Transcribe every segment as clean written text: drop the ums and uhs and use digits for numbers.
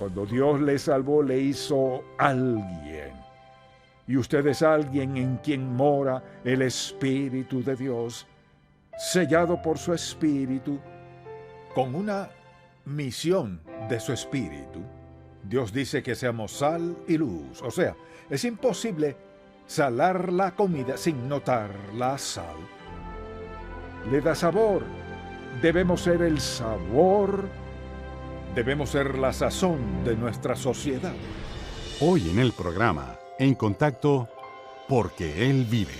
Cuando Dios le salvó, le hizo alguien. Y usted es alguien en quien mora el Espíritu de Dios, sellado por su Espíritu, con una misión de su Espíritu. Dios dice que seamos sal y luz. O sea, es imposible salar la comida sin notar la sal. Le da sabor. Debemos ser el sabor, debemos ser la sazón de nuestra sociedad. Hoy en el programa, En Contacto, porque Él vive.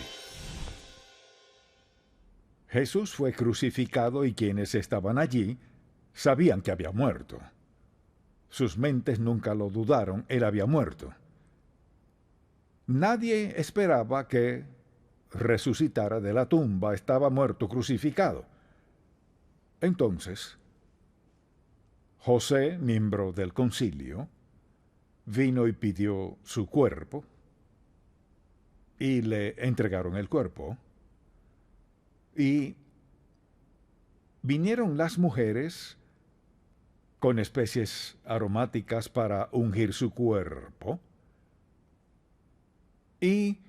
Jesús fue crucificado y quienes estaban allí sabían que había muerto. Sus mentes nunca lo dudaron, él había muerto. Nadie esperaba que resucitara de la tumba, estaba muerto, crucificado. Entonces, José, miembro del concilio, vino y pidió su cuerpo y le entregaron el cuerpo. Y vinieron las mujeres con especies aromáticas para ungir su cuerpo. Y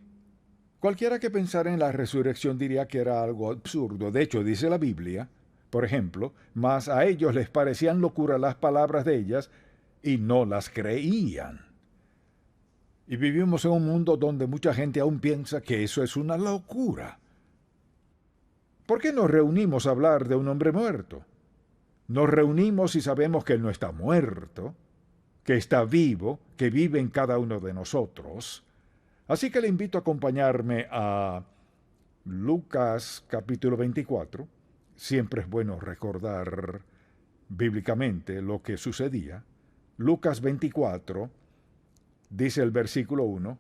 cualquiera que pensara en la resurrección diría que era algo absurdo. De hecho, dice la Biblia, por ejemplo, mas a ellos les parecían locura las palabras de ellas y no las creían. Y vivimos en un mundo donde mucha gente aún piensa que eso es una locura. ¿Por qué nos reunimos a hablar de un hombre muerto? Nos reunimos y sabemos que él no está muerto, que está vivo, que vive en cada uno de nosotros. Así que le invito a acompañarme a Lucas capítulo 24. Siempre es bueno recordar bíblicamente lo que sucedía. Lucas 24, dice el versículo 1,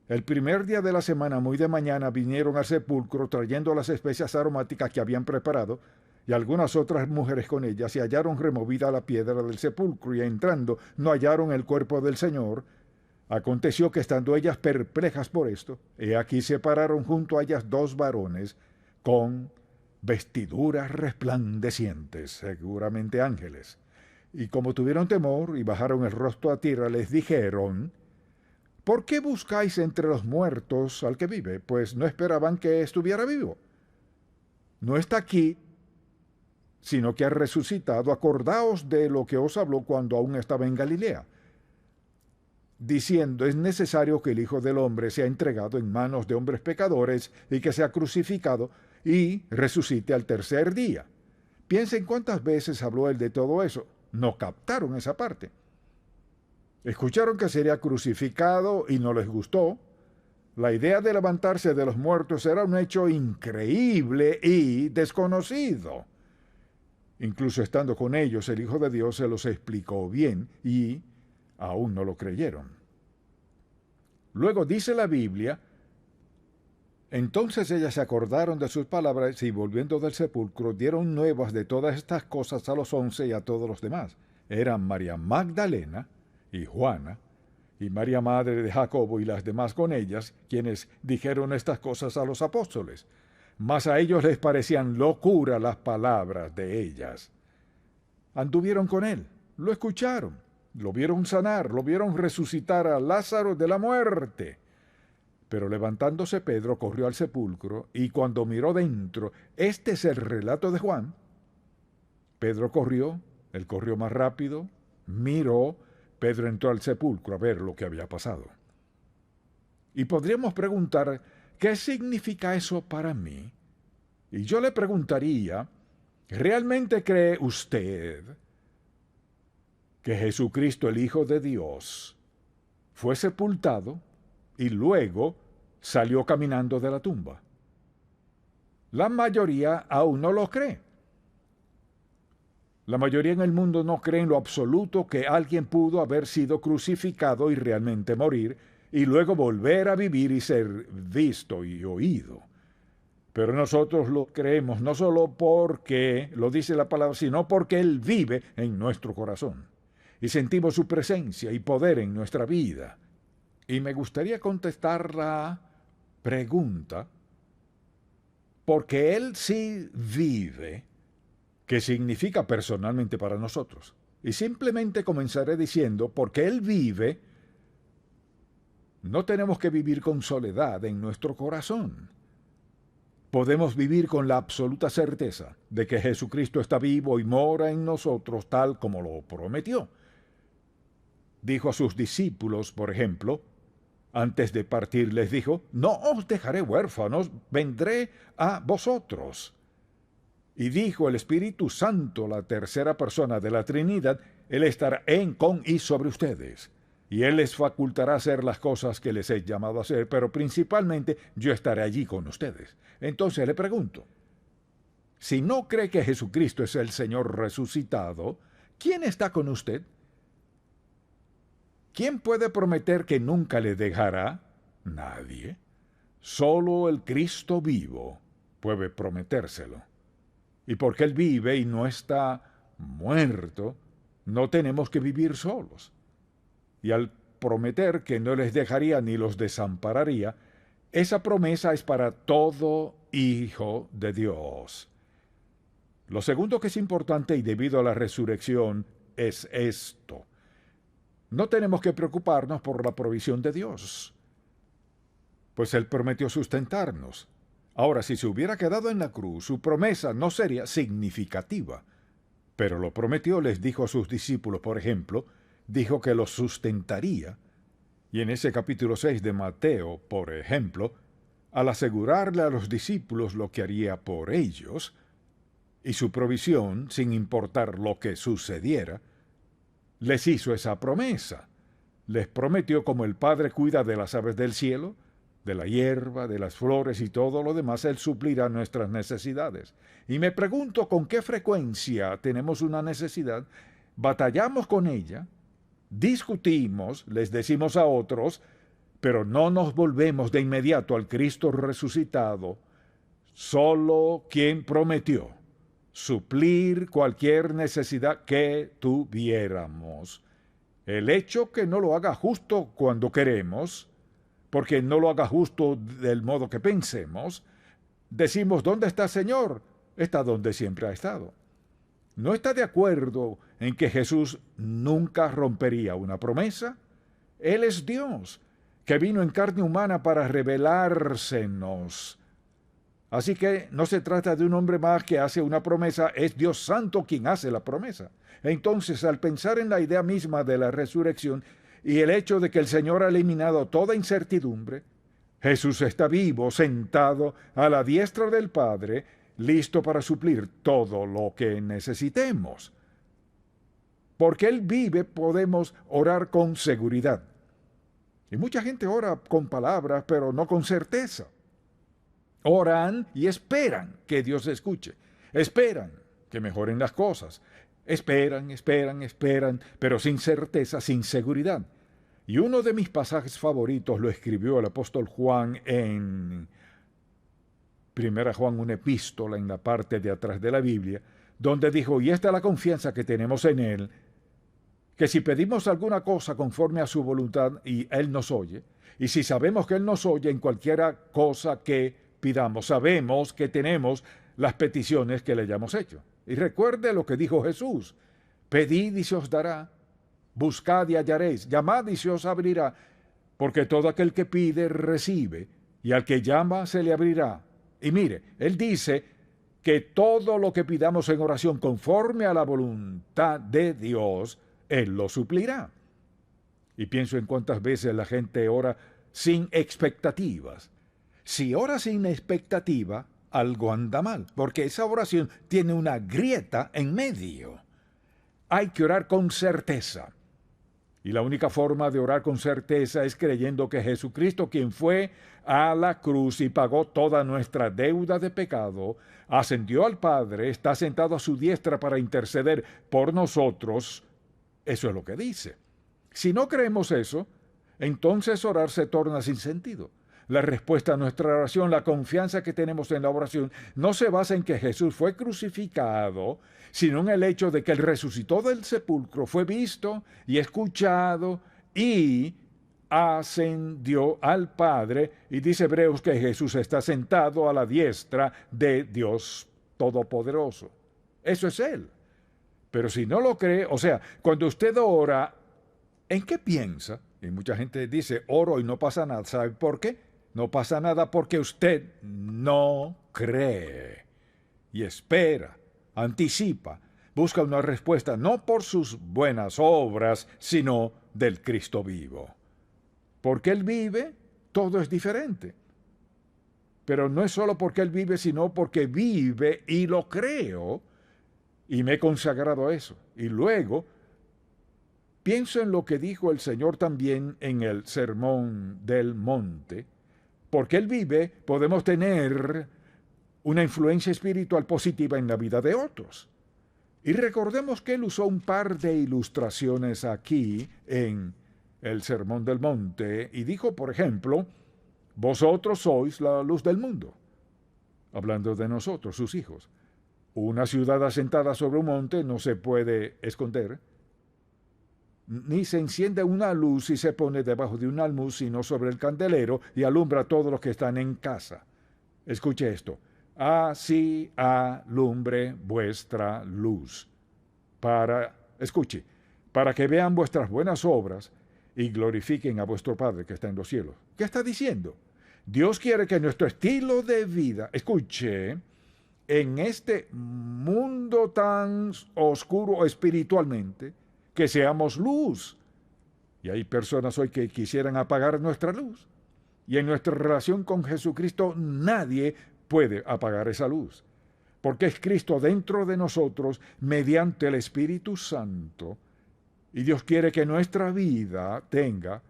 el primer día de la semana, muy de mañana, vinieron al sepulcro trayendo las especias aromáticas que habían preparado, y algunas otras mujeres con ellas, y hallaron removida la piedra del sepulcro, y entrando no hallaron el cuerpo del Señor. Aconteció que estando ellas perplejas por esto, he aquí se pararon junto a ellas dos varones con vestiduras resplandecientes, seguramente ángeles. Y como tuvieron temor y bajaron el rostro a tierra, les dijeron: ¿por qué buscáis entre los muertos al que vive? Pues no esperaban que estuviera vivo. No está aquí, sino que ha resucitado. Acordaos de lo que os habló cuando aún estaba en Galilea, diciendo: es necesario que el Hijo del Hombre sea entregado en manos de hombres pecadores y que sea crucificado y resucite al tercer día. Piensen cuántas veces habló él de todo eso. No captaron esa parte. Escucharon que sería crucificado y no les gustó. La idea de levantarse de los muertos era un hecho increíble y desconocido. Incluso estando con ellos, el Hijo de Dios se los explicó bien y aún no lo creyeron. Luego dice la Biblia: entonces ellas se acordaron de sus palabras y volviendo del sepulcro dieron nuevas de todas estas cosas a los 11 y a todos los demás. Eran María Magdalena y Juana, y María madre de Jacobo y las demás con ellas, quienes dijeron estas cosas a los apóstoles. Mas a ellos les parecían locura las palabras de ellas. Anduvieron con él, lo escucharon, lo vieron sanar, lo vieron resucitar a Lázaro de la muerte. Pero levantándose Pedro corrió al sepulcro, y cuando miró dentro, este es el relato de Juan. Pedro corrió, él corrió más rápido, miró. Pedro entró al sepulcro a ver lo que había pasado. Y podríamos preguntar, ¿qué significa eso para mí? Y yo le preguntaría, ¿realmente cree usted que Jesucristo, el Hijo de Dios, fue sepultado y luego salió caminando de la tumba? La mayoría aún no lo cree. La mayoría en el mundo no cree en lo absoluto que alguien pudo haber sido crucificado y realmente morir, y luego volver a vivir y ser visto y oído. Pero nosotros lo creemos no solo porque lo dice la palabra, sino porque Él vive en nuestro corazón. Y sentimos su presencia y poder en nuestra vida. Y me gustaría contestar la pregunta, porque Él sí vive, ¿qué significa personalmente para nosotros? y simplemente comenzaré diciendo, porque Él vive, no tenemos que vivir con soledad en nuestro corazón. Podemos vivir con la absoluta certeza de que Jesucristo está vivo y mora en nosotros tal como lo prometió. Dijo a sus discípulos, por ejemplo, antes de partir les dijo, no os dejaré huérfanos, vendré a vosotros. Y dijo el Espíritu Santo, la tercera persona de la Trinidad, Él estará en, con y sobre ustedes. Y Él les facultará hacer las cosas que les he llamado a hacer, pero principalmente yo estaré allí con ustedes. Entonces le pregunto, si no cree que Jesucristo es el Señor resucitado, ¿quién está con usted? ¿Quién puede prometer que nunca le dejará? Nadie. Solo el Cristo vivo puede prometérselo. Y porque Él vive y no está muerto, no tenemos que vivir solos. Y al prometer que no les dejaría ni los desampararía, esa promesa es para todo hijo de Dios. Lo segundo que es importante y debido a la resurrección es esto. No tenemos que preocuparnos por la provisión de Dios, pues Él prometió sustentarnos. Ahora, si se hubiera quedado en la cruz, su promesa no sería significativa, pero lo prometió, les dijo a sus discípulos, por ejemplo, dijo que los sustentaría, y en ese capítulo 6 de Mateo, por ejemplo, al asegurarle a los discípulos lo que haría por ellos, y su provisión, sin importar lo que sucediera, les hizo esa promesa. Les prometió como el Padre cuida de las aves del cielo, de la hierba, de las flores y todo lo demás, Él suplirá nuestras necesidades. Y me pregunto con qué frecuencia tenemos una necesidad, batallamos con ella, discutimos, les decimos a otros, pero no nos volvemos de inmediato al Cristo resucitado, solo quien prometió suplir cualquier necesidad que tuviéramos. El hecho que no lo haga justo cuando queremos, porque no lo haga justo del modo que pensemos, decimos, ¿dónde está, Señor? Está donde siempre ha estado. ¿No está de acuerdo en que Jesús nunca rompería una promesa? Él es Dios, que vino en carne humana para revelársenos. Así que no se trata de un hombre más que hace una promesa, es Dios Santo quien hace la promesa. Entonces, al pensar en la idea misma de la resurrección y el hecho de que el Señor ha eliminado toda incertidumbre, Jesús está vivo, sentado a la diestra del Padre, listo para suplir todo lo que necesitemos. Porque Él vive, podemos orar con seguridad. Y mucha gente ora con palabras, pero no con certeza. Oran y esperan que Dios escuche. Esperan que mejoren las cosas. Esperan, pero sin certeza, sin seguridad. Y uno de mis pasajes favoritos lo escribió el apóstol Juan en 1 Juan, una epístola en la parte de atrás de la Biblia, donde dijo, y esta es la confianza que tenemos en Él, que si pedimos alguna cosa conforme a su voluntad y Él nos oye, y si sabemos que Él nos oye en cualquiera cosa que pidamos, sabemos que tenemos las peticiones que le hayamos hecho. Y recuerde lo que dijo Jesús, pedid y se os dará, buscad y hallaréis, llamad y se os abrirá, porque todo aquel que pide recibe, y al que llama se le abrirá. Y mire, Él dice que todo lo que pidamos en oración conforme a la voluntad de Dios, Él lo suplirá. Y pienso en cuántas veces la gente ora sin expectativas. Si ora sin expectativa, algo anda mal, porque esa oración tiene una grieta en medio. Hay que orar con certeza. Y la única forma de orar con certeza es creyendo que Jesucristo, quien fue a la cruz y pagó toda nuestra deuda de pecado, ascendió al Padre, está sentado a su diestra para interceder por nosotros. Eso es lo que dice. Si no creemos eso, entonces orar se torna sin sentido. La respuesta a nuestra oración, la confianza que tenemos en la oración, no se basa en que Jesús fue crucificado, sino en el hecho de que Él resucitó del sepulcro, fue visto y escuchado y ascendió al Padre. Y dice Hebreos que Jesús está sentado a la diestra de Dios Todopoderoso. Eso es Él. Pero si no lo cree, o sea, cuando usted ora, ¿en qué piensa? Y mucha gente dice, oro y no pasa nada. ¿Sabe por qué? No pasa nada porque usted no cree. Y espera, anticipa, busca una respuesta no por sus buenas obras, sino del Cristo vivo. Porque Él vive, todo es diferente. Pero no es solo porque Él vive, sino porque vive y lo creo, y me he consagrado a eso. Y luego pienso en lo que dijo el Señor también en el Sermón del Monte. Porque Él vive, podemos tener una influencia espiritual positiva en la vida de otros. Y recordemos que Él usó un par de ilustraciones aquí en el Sermón del Monte y dijo, por ejemplo, vosotros sois la luz del mundo, hablando de nosotros, sus hijos. Una ciudad asentada sobre un monte no se puede esconder, ni se enciende una luz y se pone debajo de un almud, sino sobre el candelero y alumbra a todos los que están en casa. Escuche esto. Así alumbre vuestra luz. Escuche, para que vean vuestras buenas obras y glorifiquen a vuestro Padre que está en los cielos. ¿Qué está diciendo? Dios quiere que nuestro estilo de vida, escuche, en este mundo tan oscuro espiritualmente, que seamos luz. Y hay personas hoy que quisieran apagar nuestra luz. Y en nuestra relación con Jesucristo nadie puede apagar esa luz. Porque es Cristo dentro de nosotros mediante el Espíritu Santo. Y Dios quiere que nuestra vida tenga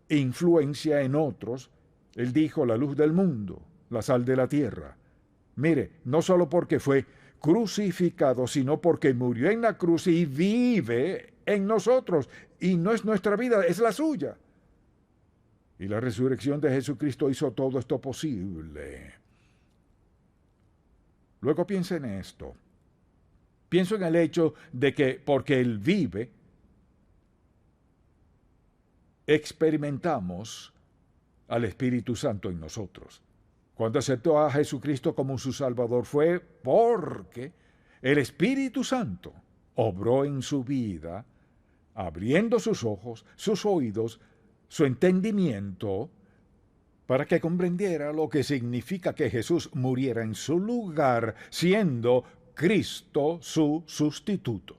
influencia en otros. Él dijo, la luz del mundo, la sal de la tierra. Mire, no solo porque fue crucificado, sino porque murió en la cruz y vive en nosotros. Y no es nuestra vida, es la suya. Y la resurrección de Jesucristo hizo todo esto posible. Luego piensa en esto. Pienso en el hecho de que porque Él vive, experimentamos al Espíritu Santo en nosotros. Cuando aceptó a Jesucristo como su Salvador fue porque el Espíritu Santo obró en su vida, abriendo sus ojos, sus oídos, su entendimiento, para que comprendiera lo que significa que Jesús muriera en su lugar, siendo Cristo su sustituto.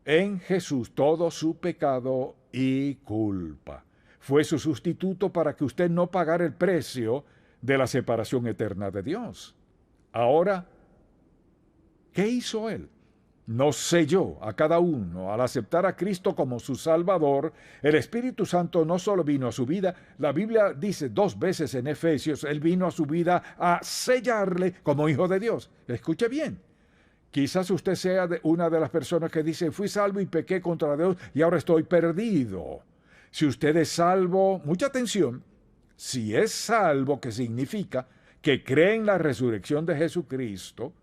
En Jesús todo su pecado y culpa. Fue su sustituto para que usted no pagara el precio de la separación eterna de Dios. Ahora, ¿qué hizo Él? Nos selló a cada uno al aceptar a Cristo como su Salvador. El Espíritu Santo no solo vino a su vida, la Biblia dice 2 veces en Efesios, Él vino a su vida a sellarle como hijo de Dios. Escuche bien. Quizás usted sea una de las personas que dice, fui salvo y pequé contra Dios y ahora estoy perdido. Si usted es salvo, mucha atención, si es salvo, que significa que cree en la resurrección de Jesucristo,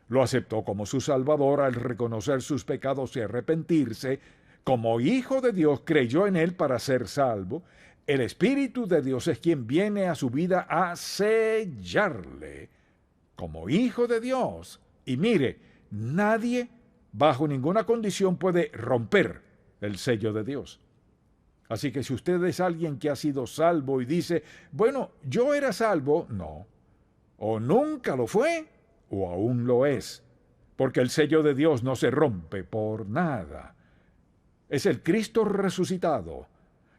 lo aceptó como su Salvador al reconocer sus pecados y arrepentirse, como hijo de Dios creyó en Él para ser salvo, el Espíritu de Dios es quien viene a su vida a sellarle como hijo de Dios. Y mire, nadie bajo ninguna condición puede romper el sello de Dios. Así que si usted es alguien que ha sido salvo y dice, bueno, yo era salvo, no. O nunca lo fue, o aún lo es. Porque el sello de Dios no se rompe por nada. Es el Cristo resucitado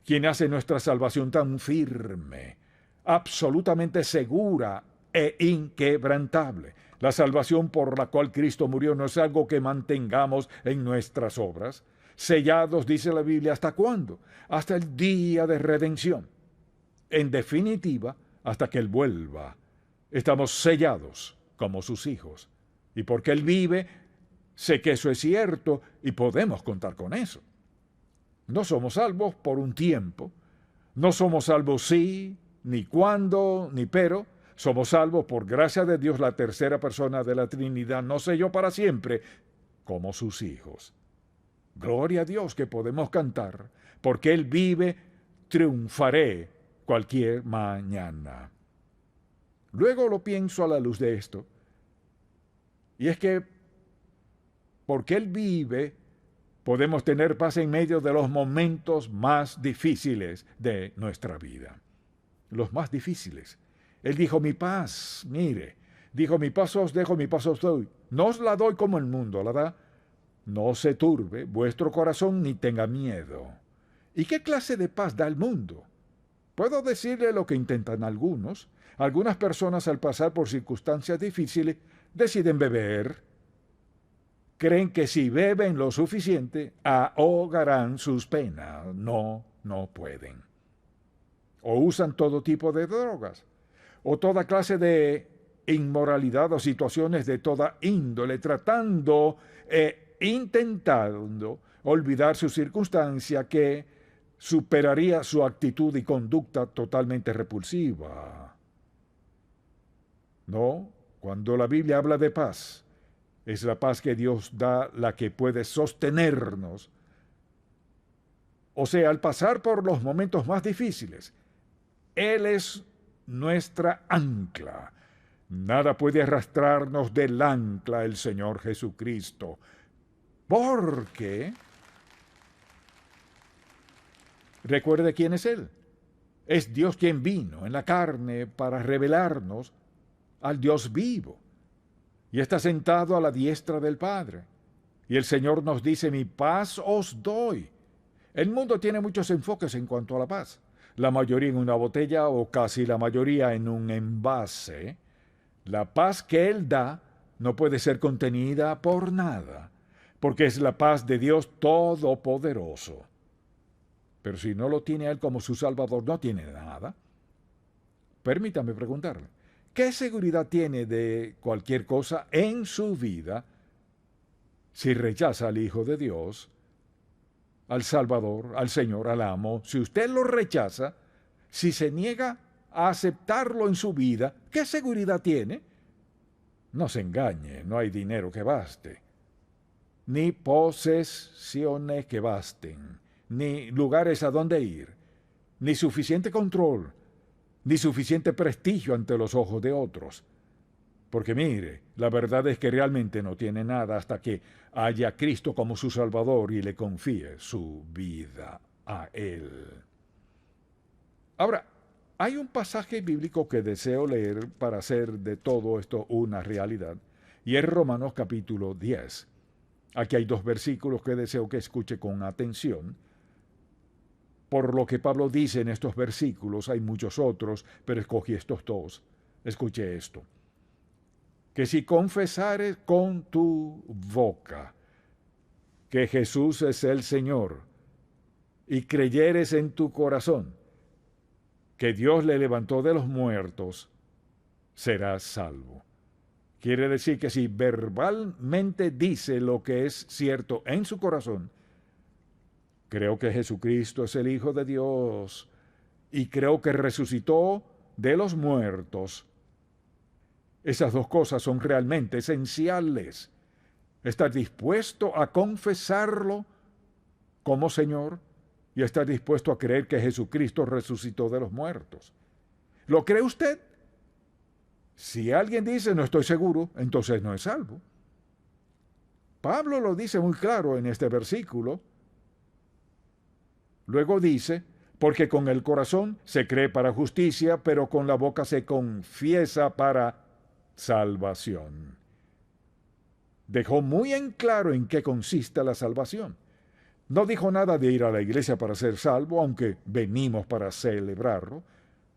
quien hace nuestra salvación tan firme, absolutamente segura e inquebrantable. La salvación por la cual Cristo murió no es algo que mantengamos en nuestras obras. Sellados, dice la Biblia, ¿hasta cuándo? Hasta el día de redención. En definitiva, hasta que Él vuelva. Estamos sellados como sus hijos. Y porque Él vive, sé que eso es cierto y podemos contar con eso. No somos salvos por un tiempo. No somos salvos sí, ni cuándo, ni pero. Somos salvos por gracia de Dios, la tercera persona de la Trinidad nos selló para siempre como sus hijos. Gloria a Dios que podemos cantar, porque Él vive, triunfaré cualquier mañana. Luego lo pienso a la luz de esto, y es que porque Él vive, podemos tener paz en medio de los momentos más difíciles de nuestra vida. Los más difíciles. Él dijo, mi paz, mire, dijo, mi paz os dejo, mi paz os doy. No os la doy como el mundo la da. No se turbe vuestro corazón ni tenga miedo. ¿Y qué clase de paz da el mundo? Puedo decirle lo que intentan algunos. Algunas personas al pasar por circunstancias difíciles deciden beber. Creen que si beben lo suficiente, ahogarán sus penas. No pueden. O usan todo tipo de drogas, o toda clase de inmoralidad o situaciones de toda índole, intentando olvidar su circunstancia que superaría su actitud y conducta totalmente repulsiva. No, cuando la Biblia habla de paz, es la paz que Dios da la que puede sostenernos. O sea, al pasar por los momentos más difíciles, Él es nuestra ancla. Nada puede arrastrarnos del ancla, el Señor Jesucristo. Porque, recuerde quién es Él. Es Dios quien vino en la carne para revelarnos al Dios vivo. Y está sentado a la diestra del Padre. Y el Señor nos dice, mi paz os doy. El mundo tiene muchos enfoques en cuanto a la paz. La mayoría en una botella o casi la mayoría en un envase. La paz que Él da no puede ser contenida por nada, porque es la paz de Dios Todopoderoso. Pero si no lo tiene a Él como su Salvador, no tiene nada. Permítame preguntarle, ¿qué seguridad tiene de cualquier cosa en su vida si rechaza al Hijo de Dios, al Salvador, al Señor, al amo? Si usted lo rechaza, si se niega a aceptarlo en su vida, ¿qué seguridad tiene? No se engañe, no hay dinero que baste, ni posesiones que basten, ni lugares a donde ir, ni suficiente control, ni suficiente prestigio ante los ojos de otros. Porque mire, la verdad es que realmente no tiene nada hasta que haya a Cristo como su Salvador y le confíe su vida a Él. Ahora, hay un pasaje bíblico que deseo leer para hacer de todo esto una realidad, y es Romanos capítulo 10. Aquí hay 2 versículos que deseo que escuche con atención. Por lo que Pablo dice en estos versículos, hay muchos otros, pero escogí estos 2. Escuche esto. Que si confesares con tu boca que Jesús es el Señor y creyeres en tu corazón que Dios le levantó de los muertos, serás salvo. Quiere decir que si verbalmente dice lo que es cierto en su corazón, creo que Jesucristo es el Hijo de Dios y creo que resucitó de los muertos, esas 2 cosas son realmente esenciales. Estar dispuesto a confesarlo como Señor y estar dispuesto a creer que Jesucristo resucitó de los muertos. ¿Lo cree usted? Si alguien dice no estoy seguro, entonces no es salvo. Pablo lo dice muy claro en este versículo. Luego dice, porque con el corazón se cree para justicia, pero con la boca se confiesa para salvación. Dejó muy en claro en qué consiste la salvación. No dijo nada de ir a la iglesia para ser salvo, aunque venimos para celebrarlo.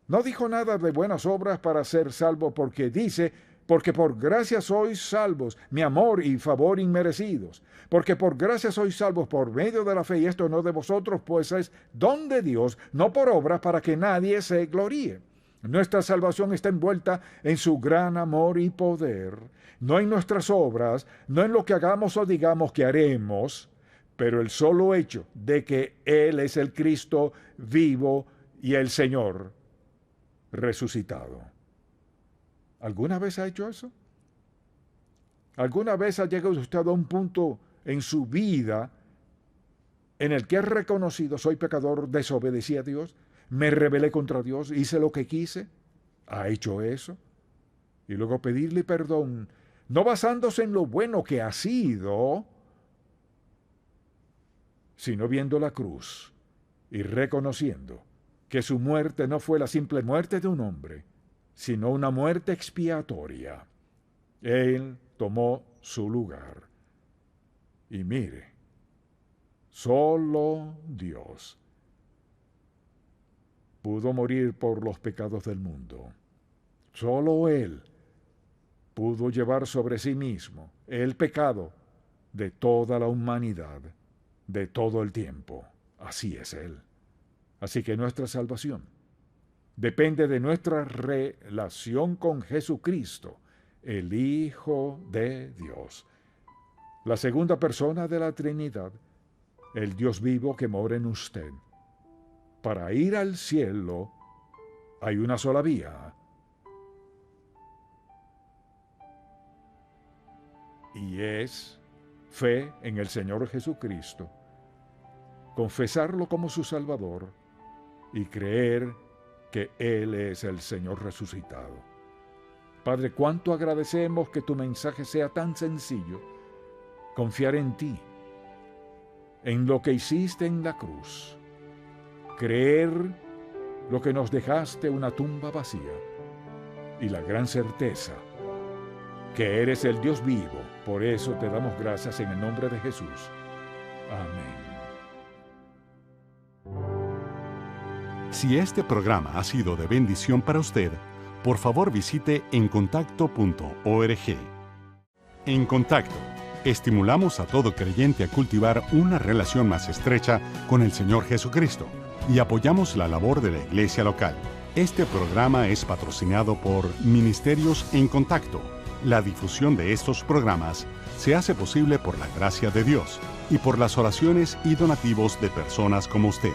No dijo nada de buenas obras para ser salvo, porque dice, porque por gracia sois salvos, mi amor y favor inmerecidos. Porque por gracia sois salvos por medio de la fe, y esto no de vosotros, pues es don de Dios, no por obras para que nadie se gloríe. Nuestra salvación está envuelta en su gran amor y poder, no en nuestras obras, no en lo que hagamos o digamos que haremos, pero el solo hecho de que Él es el Cristo vivo y el Señor resucitado. ¿Alguna vez ha hecho eso? ¿Alguna vez ha llegado usted a un punto en su vida en el que ha reconocido, soy pecador, desobedecí a Dios, me rebelé contra Dios, hice lo que quise? ¿Ha hecho eso? Y luego pedirle perdón, no basándose en lo bueno que ha sido, sino viendo la cruz y reconociendo que su muerte no fue la simple muerte de un hombre, sino una muerte expiatoria. Él tomó su lugar. Y mire, solo Dios pudo morir por los pecados del mundo. Solo Él pudo llevar sobre sí mismo el pecado de toda la humanidad, de todo el tiempo. Así es Él. Así que nuestra salvación depende de nuestra relación con Jesucristo, el Hijo de Dios, la segunda persona de la Trinidad, el Dios vivo que mora en usted. Para ir al cielo hay una sola vía, y es fe en el Señor Jesucristo, confesarlo como su Salvador y creer que Él es el Señor resucitado. Padre, cuánto agradecemos que tu mensaje sea tan sencillo, confiar en ti, en lo que hiciste en la cruz, creer lo que nos dejaste una tumba vacía y la gran certeza que eres el Dios vivo. Por eso te damos gracias en el nombre de Jesús. Amén. Si este programa ha sido de bendición para usted, por favor visite encontacto.org. En Contacto, estimulamos a todo creyente a cultivar una relación más estrecha con el Señor Jesucristo y apoyamos la labor de la iglesia local. Este programa es patrocinado por Ministerios en Contacto. La difusión de estos programas se hace posible por la gracia de Dios y por las oraciones y donativos de personas como usted.